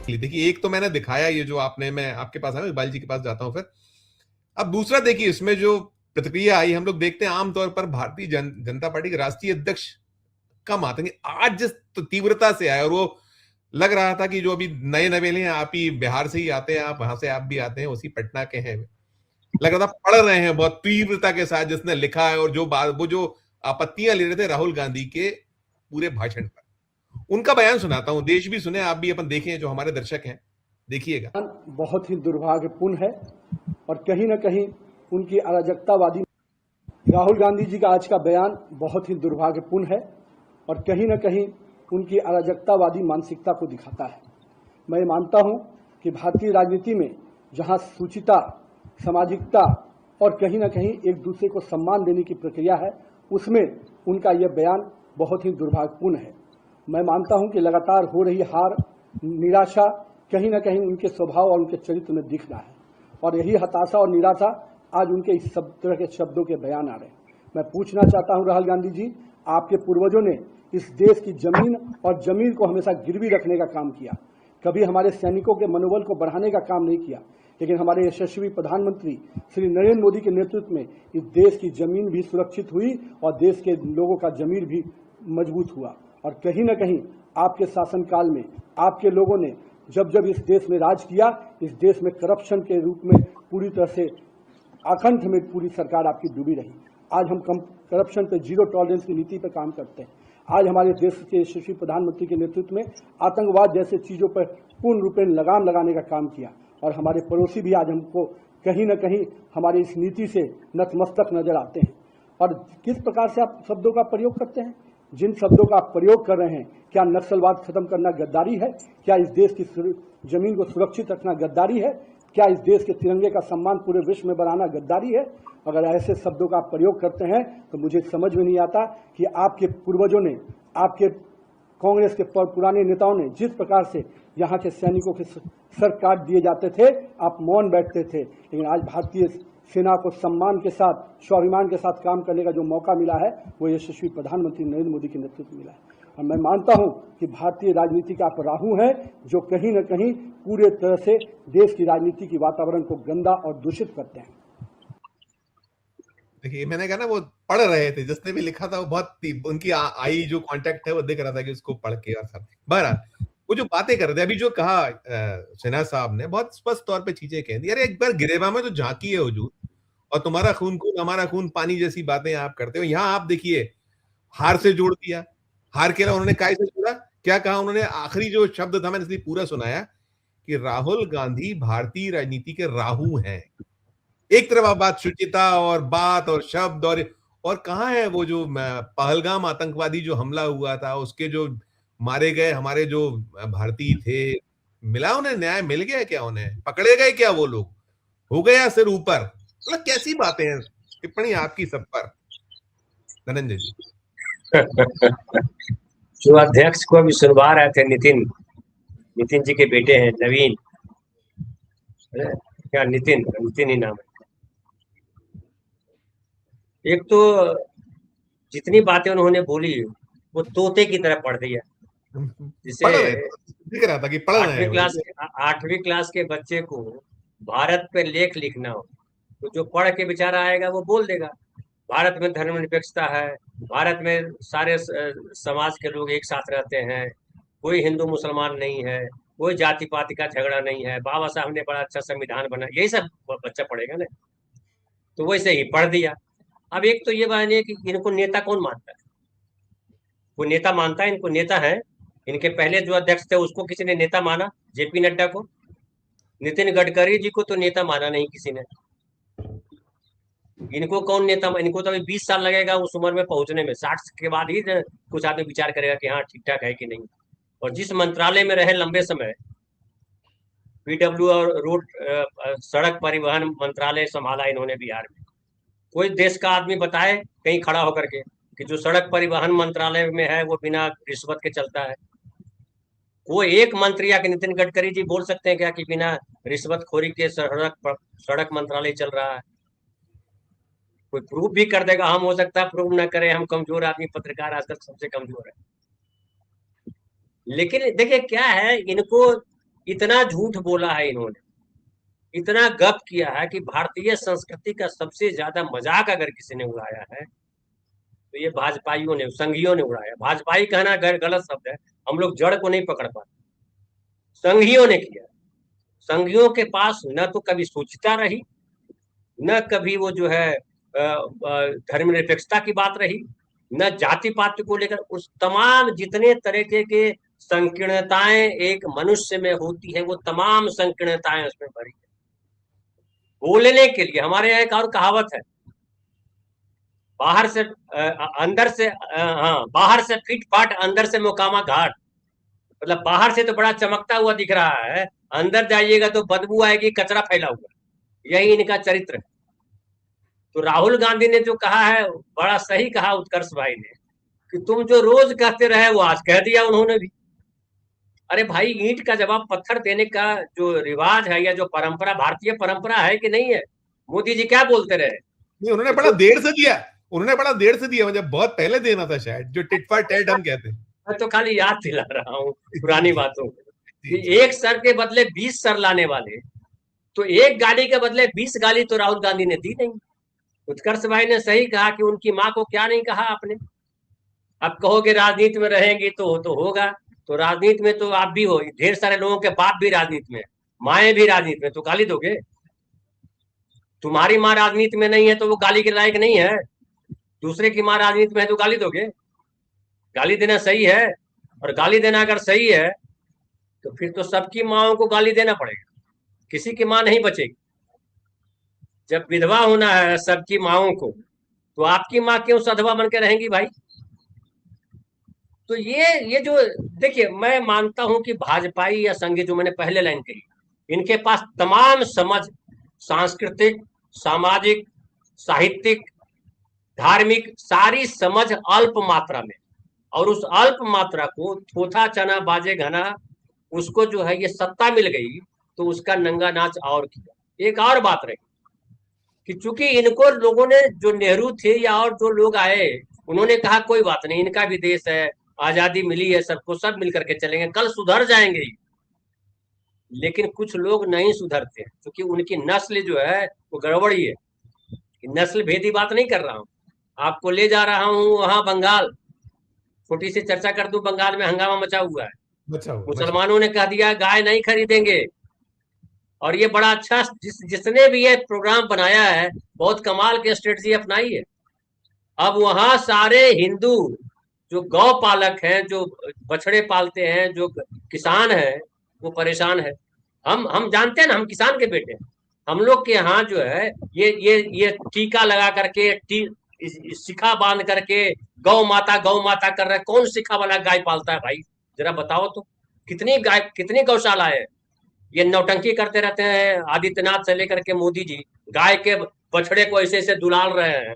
के लिए। देखिए, एक तो मैंने दिखाया ये जो आपने, मैं आपके पास आया, इकबाल जी के पास जाता हूं फिर। अब दूसरा देखिए, इसमें जो प्रतिक्रिया आई, हम लोग देखते हैं आमतौर पर भारतीय जनता पार्टी के राष्ट्रीय अध्यक्ष कम आते हैं, आज जिस तीव्रता से आए, और वो लग रहा था कि जो अभी नए नवेले हैं, आप ही बिहार से ही आते हैं, आप वहां से आप भी आते हैं, उसी पटना के हैं, लग रहा था पढ़ रहे हैं बहुत तीव्रता के साथ जिसने लिखा है, और जो बात, वो जो आपत्तियां ले रहे थे राहुल गांधी के पूरे भाषण पर, उनका बयान सुनाता हूं, देश भी सुने, आप भी अपन देखें, जो हमारे दर्शक हैं, देखिएगा। बहुत ही दुर्भाग्यपूर्ण है और कहीं ना कहीं उनकी अराजकतावादी, राहुल गांधी जी का आज का बयान बहुत ही दुर्भाग्यपूर्ण है और कहीं ना कहीं उनकी अराजकतावादी मानसिकता को दिखाता है। मैं मानता हूं कि भारतीय राजनीति में जहां सूचिता, सामाजिकता और कहीं ना कहीं एक दूसरे को सम्मान देने की प्रक्रिया है, उसमें उनका यह बयान बहुत ही दुर्भाग्यपूर्ण है। मैं मानता हूं कि लगातार हो रही हार, निराशा कहीं ना कहीं उनके स्वभाव और उनके चरित्र में दिख रहा है और यही हताशा और निराशा आज उनके इस सब तरह के शब्दों के बयान आ रहे हैं। मैं पूछना चाहता हूं राहुल गांधी जी, आपके पूर्वजों ने इस देश की जमीन और जमीन को हमेशा गिरवी रखने का काम किया, कभी हमारे सैनिकों के मनोबल को बढ़ाने का काम नहीं किया, लेकिन हमारे यशस्वी प्रधानमंत्री श्री नरेंद्र मोदी के नेतृत्व में इस देश की जमीन भी सुरक्षित हुई और देश के लोगों का जमीर भी मजबूत हुआ। और कहीं ना कहीं आपके शासनकाल में आपके लोगों ने जब जब इस देश में राज किया, इस देश में करप्शन के रूप में पूरी तरह से आकंठ में पूरी सरकार आपकी डूबी रही। आज हम करप्शन पे जीरो टॉलरेंस की नीति पर काम करते हैं। आज हमारे देश के यशस्वी प्रधानमंत्री के नेतृत्व में आतंकवाद जैसे चीजों पर पूर्ण रूप में लगाम लगाने का काम किया और हमारे पड़ोसी भी आज हमको कहीं न कहीं हमारी इस नीति से नतमस्तक नजर आते हैं। और किस प्रकार से आप शब्दों का प्रयोग करते हैं, जिन शब्दों का आप प्रयोग कर रहे हैं, क्या नक्सलवाद खत्म करना गद्दारी है? क्या इस देश की जमीन को सुरक्षित रखना गद्दारी है? क्या इस देश के तिरंगे का सम्मान पूरे विश्व में बढ़ाना गद्दारी है? अगर ऐसे शब्दों का आप प्रयोग करते हैं तो मुझे समझ में नहीं आता कि आपके पूर्वजों ने, आपके कांग्रेस के पुराने नेताओं ने जिस प्रकार से यहाँ के सैनिकों के सर काट दिए जाते थे, आप मौन बैठते थे, लेकिन आज भारतीय सेना को सम्मान के साथ, स्वाभिमान के साथ काम करने का जो मौका मिला है वो यशस्वी प्रधानमंत्री नरेंद्र मोदी के नेतृत्व में मिला है। और मैं मानता हूं कि भारतीय राजनीति का आप राहु हैं जो कहीं न कहीं पूरे तरह से देश की राजनीति की वातावरण को गंदा और दूषित करते हैं। देखिए, मैंने कहा ना, वो पढ़ रहे थे, जिसने भी लिखा था वो बहुत उनकी आई जो कांटेक्ट है वो दिख रहा था कि उसको पढ़ के, और सब बहरहाल वो जो बातें कर रहे थे, अभी जो कहा सिन्हा साहब ने, बहुत स्पष्ट तौर पे चीजें कह दी। अरे एक बार गिरेबा में तो झांकी है हुजूर, और तुम्हारा खून खून हमारा खून पानी जैसी बातें आप करते हो। यहाँ आप देखिए, हार से जोड़ दिया, हार के उन्होंने काय से जोड़ा, क्या कहा उन्होंने, आखिरी जो शब्द था मैंने इसलिए पूरा सुनाया कि राहुल गांधी भारतीय राजनीति के राहु हैं। एक तरफ बात शुचिता और बात और शब्द, और कहाँ है वो जो पहलगाम आतंकवादी जो हमला हुआ था, उसके जो मारे गए हमारे जो भारतीय थे, मिला उन्हें न्याय, मिल गया क्या, उन्हें पकड़े गए क्या वो लोग, हो गया सिर ऊपर? मतलब कैसी बातें हैं। टिप्पणी आपकी सब पर धनंजय जी। जो अध्यक्ष को अभी सुनवा रहे थे, नितिन जी के बेटे हैं, नवीन, क्या नितिन ही नाम है। एक तो जितनी बातें उन्होंने बोली वो तोते की तरह पढ़ दिया, जिसे दिख रहा था कि पढ़ रहे हैं। 8वीं क्लास के बच्चे को भारत पे लेख लिखना हो तो जो पढ़ के बेचारा आएगा वो बोल देगा भारत में धर्मनिरपेक्षता है, भारत में सारे समाज के लोग एक साथ रहते हैं, कोई हिंदू मुसलमान नहीं है, कोई जाति पाति का झगड़ा नहीं है, बाबा साहब ने बड़ा अच्छा संविधान बना, यही सब बच्चा पढ़ेगा ना। तो वैसे ही पढ़ दिया। अब एक तो ये बात है कि इनको नेता कौन मानता है? वो नेता मानता है इनको? नेता है इनके पहले जो अध्यक्ष थे उसको किसी ने नेता माना? जेपी नड्डा को, नितिन गडकरी जी को तो नेता माना नहीं किसी ने। इनको कौन नेता? इनको तो अभी 20 साल लगेगा उस उम्र में पहुंचने में, 60 के बाद ही कुछ आदमी विचार करेगा कि हाँ ठीक ठाक है कि नहीं। और जिस मंत्रालय में रहे लंबे समय, पीडब्ल्यू और रोड सड़क परिवहन मंत्रालय संभाला इन्होंने बिहार में। कोई देश का आदमी बताए कहीं खड़ा होकर के कि जो सड़क परिवहन मंत्रालय में है वो बिना रिश्वत के चलता है? वो एक मंत्री आके नितिन गडकरी जी बोल सकते हैं क्या कि बिना रिश्वतखोरी के सड़क मंत्रालय चल रहा है? कोई प्रूफ भी कर देगा, हम हो सकता है प्रूफ ना करें, हम कमजोर आदमी, पत्रकार आजकल सबसे कमजोर है। लेकिन देखिए क्या है, इनको इतना झूठ बोला है इन्होंने, इतना गप किया है कि भारतीय संस्कृति का सबसे ज्यादा मजाक अगर किसी ने उड़ाया है तो ये भाजपाइयों ने, संघियों ने उड़ाया। भाजपाई कहना गलत शब्द है, हम लोग जड़ को नहीं पकड़ पाते, संघियों ने किया। संघियों के पास न तो कभी सोचता रही, न कभी वो जो है धर्मनिरपेक्षता की बात रही, न जाति पाति को लेकर। उस तमाम जितने तरीके के संकीर्णताएं एक मनुष्य में होती है, वो तमाम संकीर्णताएं उसमें भरी है। बोलने के लिए हमारे यहाँ एक और कहावत है, बाहर से अंदर से, हाँ, बाहर से फिट फाट, अंदर से मोकामा घाट। मतलब बाहर से तो बड़ा चमकता हुआ दिख रहा है, अंदर जाइएगा तो बदबू आएगी, कचरा फैला हुआ। यही इनका चरित्र है। तो राहुल गांधी ने जो कहा है, बड़ा सही कहा उत्कर्ष भाई ने, कि तुम जो रोज कहते रहे वो आज कह दिया उन्होंने भी। अरे भाई, ईंट का जवाब पत्थर देने का जो रिवाज है या जो परंपरा, भारतीय परंपरा है कि नहीं है? मोदी जी क्या बोलते रहे? नहीं, उन्होंने बड़ा देर से दिया, उन्होंने बड़ा देर से दिया, मतलब बहुत पहले देना था शायद, जो टिट फॉर टैट हम कहते हैं। मैं तो खाली याद दिला रहा हूँ पुरानी बातों को। एक सर के बदले 20 सर लाने वाले, तो एक गाली के बदले 20 गाली तो राहुल गांधी ने दी नहीं। उत्कर्ष भाई ने सही कहा कि उनकी माँ को क्या नहीं कहा आपने। अब कहोगे राजनीति में रहेंगी तो होगा, तो राजनीति में तो आप भी हो, ढेर सारे लोगों के बाप भी राजनीति में, माएँ भी राजनीति में, तो गाली दोगे? तुम्हारी माँ राजनीति में नहीं है तो वो गाली के लायक नहीं है, दूसरे की माँ राजनीति में है तो गाली दोगे? गाली देना सही है, और गाली देना अगर सही है तो फिर तो सबकी माओं को गाली देना पड़ेगा, किसी की माँ नहीं बचेगी। जब विधवा होना है सबकी माओं को, तो आपकी माँ क्यों सधवा बन के रहेंगी भाई? तो ये जो देखिए, मैं मानता हूं कि भाजपाई या संघी, जो मैंने पहले लाइन कही, इनके पास तमाम समझ, सांस्कृतिक, सामाजिक, साहित्यिक, धार्मिक, सारी समझ अल्प मात्रा में, और उस अल्प मात्रा को थोथा चना बाजे घना, उसको जो है ये सत्ता मिल गई तो उसका नंगा नाच और किया। एक और बात रही कि चूंकि इनको लोगों ने, जो नेहरू थे या और जो लोग आए, उन्होंने कहा कोई बात नहीं, इनका भी देश है, आजादी मिली है सबको, सब मिलकर के चलेंगे, कल सुधर जाएंगे। लेकिन कुछ लोग नहीं सुधरते, क्योंकि उनकी नस्ल जो है वो गड़बड़ी है। नस्ल भेदी बात नहीं कर रहा हूँ, आपको ले जा रहा हूँ वहां बंगाल, छोटी सी चर्चा कर दूं, बंगाल में हंगामा मचा हुआ है। मुसलमानों ने कह दिया गाय नहीं खरीदेंगे, और ये बड़ा अच्छा, जिसने भी ये प्रोग्राम बनाया है बहुत कमाल की स्ट्रेटजी अपनाई है। अब वहां सारे हिंदू जो गौ पालक हैं, जो बछड़े पालते हैं, जो किसान हैं, वो परेशान है। हम जानते हैं ना, हम किसान के बेटे हैं। हम लोग के यहाँ जो है ये टीका लगा करके, शिखा बांध करके गौ माता कर रहे हैं। कौन शिखा वाला गाय पालता है भाई, जरा बताओ तो। कितनी गाय, कितनी गौशाला है? ये नौटंकी करते रहते हैं आदित्यनाथ से लेकर के मोदी जी, गाय के बछड़े को ऐसे ऐसे दुलाल रहे हैं,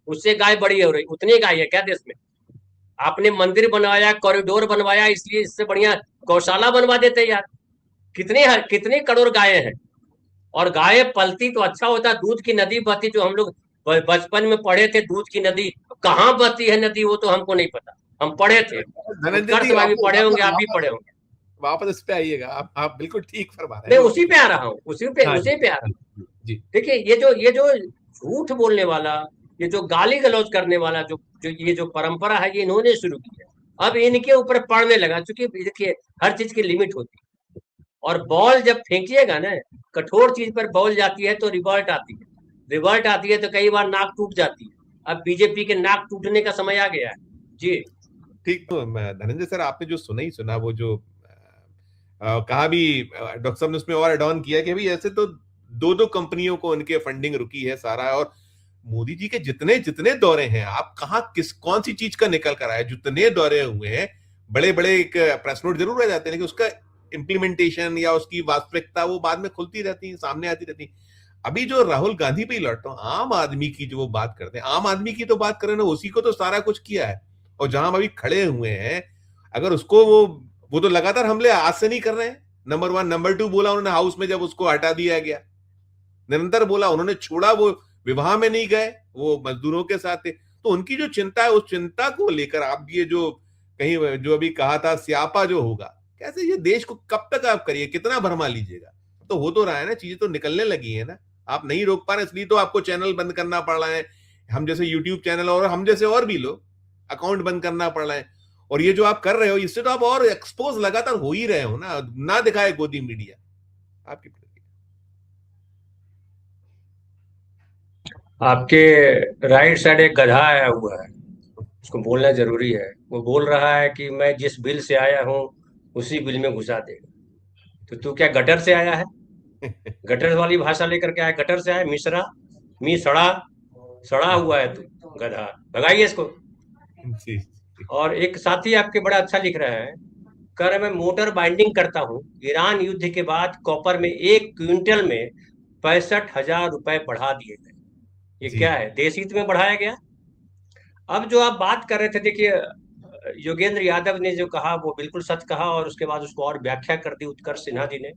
उससे गाय बड़ी हो रही। उतनी गाय है क्या देश में? आपने मंदिर बनवाया, कॉरिडोर बनवाया, इसलिए इससे बढ़िया गौशाला बनवा देते यार। कितनी करोड़ गायें हैं, और गाय पलती तो अच्छा होता, दूध की नदी बहती, जो हम लोग बचपन में पढ़े थे, दूध की नदी कहाँ बहती है नदी, वो तो हमको नहीं पता, हम पढ़े थे। भी पढ़े होंगे, आप भी पढ़े होंगे। वापस इस पे आइएगा, आप बिल्कुल ठीक फरमा रहे हैं। मैं उसी पे आ रहा हूँ, उसी पे आ रहा हूँ। देखिए, ये जो झूठ बोलने वाला, ये जो गाली गलौज करने वाला, जो ये जो परंपरा है, ये इन्होंने शुरू की है। अब इनके ऊपर पड़ने लगा, क्योंकि देखिए हर चीज की लिमिट होती है, और बॉल जब फेंकिएगा ना, कठोर चीज पर बॉल जाती है तो रिवर्ट आती है, रिवर्ट आती है तो कई बार नाक टूट जाती है। अब बीजेपी के नाक टूटने का समय आ गया है जी। ठीक, तो धनंजय सर, आपने जो सुना ही सुना, वो जो कहा भी डॉक्टर साहब ने उसमें और एड ऑन किया कि भाई ऐसे तो दो कंपनियों को उनके फंडिंग रुकी है सारा, और मोदी जी के जितने जितने दौरे हैं, आप कहा कौन सी चीज का निकल कर आए, जितने दौरे हुए हैं, बड़े बड़े एक प्रेस नोट जरूर रह जाते हैं, लेकिन उसका इम्प्लीमेंटेशन या उसकी वास्तविकता वो बाद में खुलती रहती है, सामने आती रहती है। अभी जो राहुल गांधी पे लौटता हूं, आम आदमी की जो वो बात करते हैं, आम आदमी की तो बात करें ना, उसी को तो सारा कुछ किया है, और जहां अभी खड़े हुए हैं, अगर उसको वो तो लगातार हमले आज से नहीं कर रहे हैं। नंबर 1, नंबर 2 बोला उन्होंने हाउस में जब उसको हटा दिया गया, निरंतर बोला उन्होंने, छोड़ा वो विवाह में नहीं गए, वो मजदूरों के साथ थे। तो उनकी जो चिंता है, उस चिंता को लेकर आप ये जो कहीं जो अभी कहा था स्यापा जो होगा, कैसे ये देश को कब तक आप करिए, कितना भरमा लीजिएगा? तो हो तो रहा है ना, चीजें तो निकलने लगी है ना, आप नहीं रोक पा रहे, इसलिए तो आपको चैनल बंद करना पड़ रहा है, हम जैसे यूट्यूब चैनल और हम जैसे और भी लोग अकाउंट बंद करना पड़ रहा है। और ये जो आप कर रहे हो, इससे तो आप और एक्सपोज लगातार हो ही रहे हो ना, ना दिखाए गोदी मीडिया। आपकी आपके राइट साइड एक गधा आया हुआ है, उसको बोलना जरूरी है। वो बोल रहा है कि मैं जिस बिल से आया हूँ उसी बिल में घुसा देगा। तो तू क्या गटर से आया है? गटर वाली भाषा लेकर के आया, गटर से आया, मिश्रा मी सड़ा सड़ा हुआ है तू गधा, भगाइए इसको। जी। और एक साथी आपके बड़ा अच्छा लिख रहा है, कह रहे मैं मोटर बाइंडिंग करता हूँ, ईरान युद्ध के बाद कॉपर में 1 क्विंटल में 65,000 रुपए बढ़ा दिए गए। ये जी। क्या है, देश हित में बढ़ाया गया? अब जो आप बात कर रहे थे, देखिए योगेंद्र यादव ने जो कहा वो बिल्कुल सच कहा, और उसके बाद उसको और व्याख्या कर दी उत्कर्ष सिन्हा जी ने।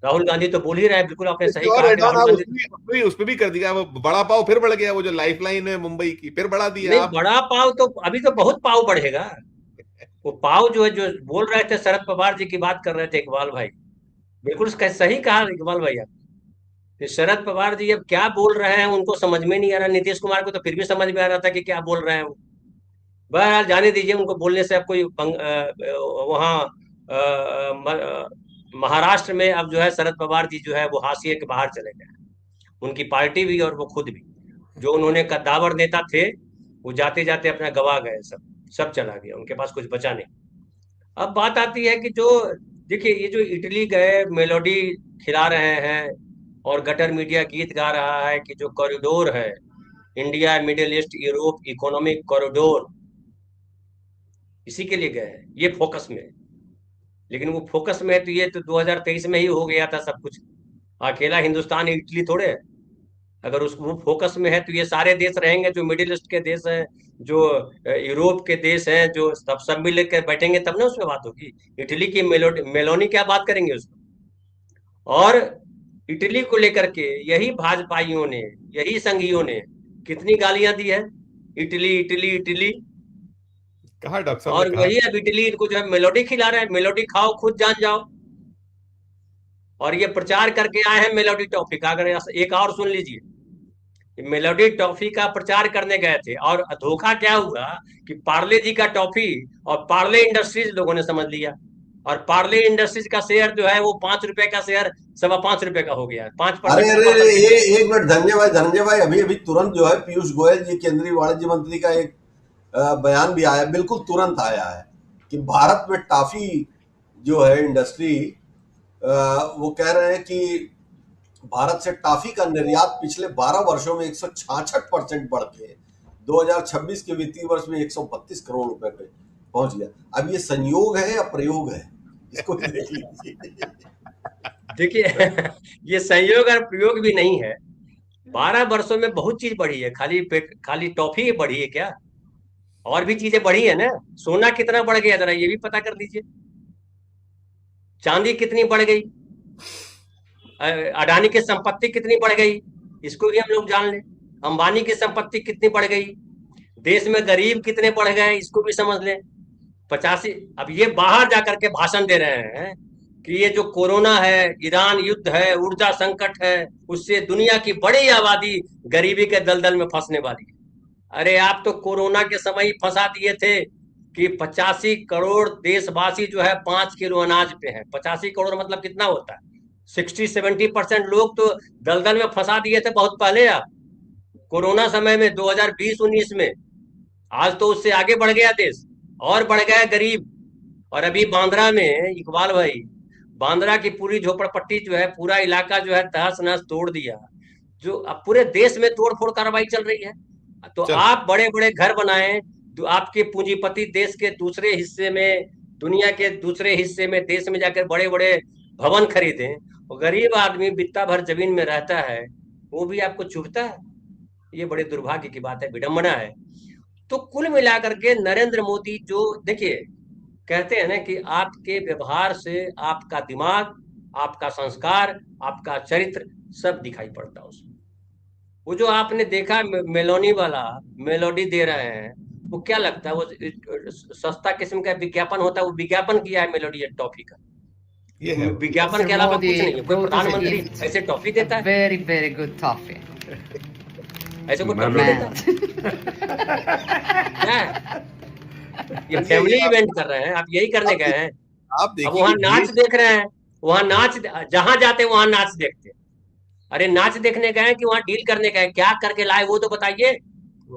राहुल गांधी तो बोल ही रहे हैं, बिल्कुल आपने एक सही और कहा ऐड कि ऑन राहुल आप गांधी उस पे भी कर दिया, वो बड़ा पाव फिर बढ़ गया, वो जो लाइफ लाइन है मुंबई की फिर बढ़ा दिया नहीं, आप। बड़ा पाव तो अभी तो बहुत पाव बढ़ेगा। वो पाव जो है, जो बोल रहे थे शरद पवार जी की बात कर रहे थे इकबाल भाई, बिल्कुल सही कहा इकबाल भाई आप। कि शरद पवार जी अब क्या बोल रहे हैं उनको समझ में नहीं आ रहा, नीतीश कुमार को तो फिर भी समझ में आ रहा था कि क्या बोल रहे हैं वो। बहरहाल जाने दीजिए, उनको बोलने से अब कोई वहाँ महाराष्ट्र में अब जो है शरद पवार जी जो है वो हाशिए के बाहर चले गए, उनकी पार्टी भी और वो खुद भी। जो उन्होंने कद्दावर नेता थे, वो जाते जाते अपना गवा गए, सब सब चला गया, उनके पास कुछ बचा नहीं। अब बात आती है कि जो, देखिए ये जो इटली गए मेलोडी खिला रहे हैं और गटर मीडिया गीत गा रहा है कि जो कॉरिडोर है, India middle east Europe economic corridor, इसी के लिए गए हैं, ये फोकस में है। लेकिन वो फोकस में है तो ये तो 2023 में ही हो गया था सब कुछ। अकेला हिंदुस्तान इटली थोड़े है। अगर उस वो फोकस में है तो ये सारे देश रहेंगे, जो मिडिल ईस्ट के देश हैं, जो यूरोप के देश हैं, जो सब मिल के बैठेंगे तब ना उसमें बात होगी। इटली की मेलोनी क्या बात करेंगे उसमें? और इटली को लेकर के यही भाजपाइयों ने, यही संघियों ने कितनी गालियां दी है, इटली इटली इटली। कहा डॉक्टर साहब ने और कहा। वही अब इटली इनको जो है मेलोडी खिला रहे हैं, मेलोडी खाओ खुद जान जाओ। और ये प्रचार करके आए हैं मेलोडी टॉफी का। अगर एक और सुन लीजिए, मेलोडी टॉफी का प्रचार करने गए थे और धोखा क्या हुआ कि पार्ले जी का टॉफी और पार्ले इंडस्ट्रीज लोगों ने समझ लिया। और पार्ले इंडस्ट्रीज का शेयर जो है वो 5 रुपए का शेयर 5.25 रुपए का हो गया, 5% अरे अरे ऊपर अरे, तक गिर गया। एक मिनट, धनंजय भाई, अभी अभी तुरंत जो है पीयूष गोयल जी, केंद्रीय वाणिज्य मंत्री का एक बयान भी आया, बिल्कुल तुरंत आया है कि भारत में टॉफी जो है इंडस्ट्री, वो कह रहे हैं कि भारत से टॉफी का निर्यात पिछले 12 वर्षों में 166% बढ़ के 2026 के वित्तीय वर्ष में 132 करोड़ रुपए पे पहुंच गया। अब ये संयोग है या प्रयोग है, इसको देख लीजिए। देखिए ये संयोग और प्रयोग भी नहीं है। 12 वर्षों में बहुत चीज बढ़ी है, खाली टॉफी बढ़ी है क्या? और भी चीजें बढ़ी है ना। सोना कितना बढ़ गया जरा ये भी पता कर दीजिए। चांदी कितनी बढ़ गई, अडानी की संपत्ति कितनी बढ़ गई, इसको भी हम लोग जान लें। अंबानी की संपत्ति कितनी बढ़ गई, देश में गरीब कितने बढ़ गए, इसको भी समझ लें। 85। अब ये बाहर जाकर के भाषण दे रहे हैं कि ये जो कोरोना है, ईरान युद्ध है, ऊर्जा संकट है, उससे दुनिया की बड़ी आबादी गरीबी के दलदल में फंसने वाली है। अरे आप तो कोरोना के समय ही फंसा दिए थे कि 85 करोड़ देशवासी जो है 5 किलो अनाज पे है। 85 करोड़ मतलब कितना होता है? 60-70% लोग तो दलदल में फंसा दिए थे बहुत पहले आप, कोरोना समय में 2020-19 में। आज तो उससे आगे बढ़ गया देश, और बढ़ गया गरीब। और अभी बांद्रा में इकबाल भाई, बांद्रा की पूरी झोपड़पट्टी जो है, पूरा इलाका जो है तहस नहस तोड़ दिया। जो अब पूरे देश में तोड़ फोड़ कार्रवाई चल रही है। तो चल। आप बड़े बड़े घर बनाएं, तो आपके पूंजीपति देश के दूसरे हिस्से में, दुनिया के दूसरे हिस्से में, देश में जाकर बड़े बड़े भवन खरीदें, और गरीब आदमी बित्ता भर जमीन में रहता है, वो भी आपको चुभता है। ये बड़े दुर्भाग्य की बात है, विडंबना है। तो कुल मिलाकर के नरेंद्र मोदी जो, देखिए कहते हैं ना कि आपके व्यवहार से आपका दिमाग, आपका संस्कार, आपका चरित्र सब दिखाई पड़ता है उसमें। वो जो आपने देखा मेलोनी वाला मेलोडी दे रहे हैं, वो क्या लगता है, वो सस्ता किस्म का विज्ञापन होता है, वो विज्ञापन किया है मेलोडी टॉफी का। ये है वो। विज्ञापन Mr. के अलावा कुछ नहीं Modi है। कोई wrote us a प्रधानमंत्री gift, ऐसे टॉफी a देता है? very, very good toffee. ऐसे कोई मैं टॉफी रोज- देता है? क्या है? ये ये फैमिली आप- इवेंट कर रहे हैं, आप यही करने गए हैं। आप अब देखिए वहां कि नाच देश देख रहे हैं, वहां नाच, जहां जाते हैं वहां नाच देखते हैं। अरे नाच देखने गए हैं कि वहां डील करने गए हैं? क्या करके लाए वो तो बताइए।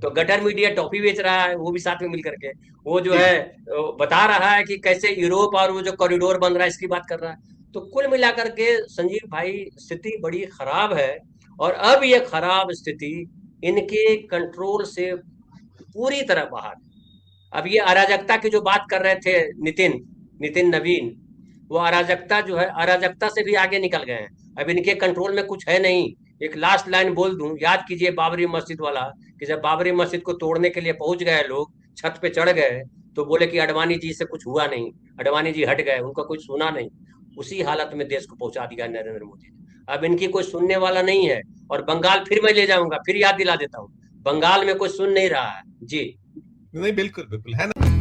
तो गटर मीडिया टॉफी बेच रहा है, वो भी साथ में मिल करके। वो जो है बता रहा है कि कैसे यूरोप और वो जो कॉरिडोर बन रहा है इसकी बात कर रहा है। तो कुल मिलाकर के संजीव भाई स्थिति बड़ी खराब है, और अब ये खराब स्थिति इनके कंट्रोल से पूरी तरह बाहर है। अब ये अराजकता की जो बात कर रहे थे नितिन नवीन, वो अराजकता जो है, अराजकता से भी आगे निकल गए हैं। अब इनके कंट्रोल में कुछ है नहीं। एक लास्ट लाइन बोल दूं, याद कीजिए बाबरी मस्जिद वाला, कि जब बाबरी मस्जिद को तोड़ने के लिए पहुंच गए लोग, छत पे चढ़ गए, तो बोले कि अडवाणी जी से कुछ हुआ नहीं, अडवाणी जी हट गए, उनका कोई सुना नहीं। उसी हालत में देश को पहुंचा दिया नरेंद्र मोदी ने। अब इनकी कोई सुनने वाला नहीं है। और बंगाल फिर मैं ले जाऊंगा, फिर याद दिला देता हूँ, बंगाल में कोई सुन नहीं रहा है जी। नहीं, बिल्कुल बिल्कुल है ना।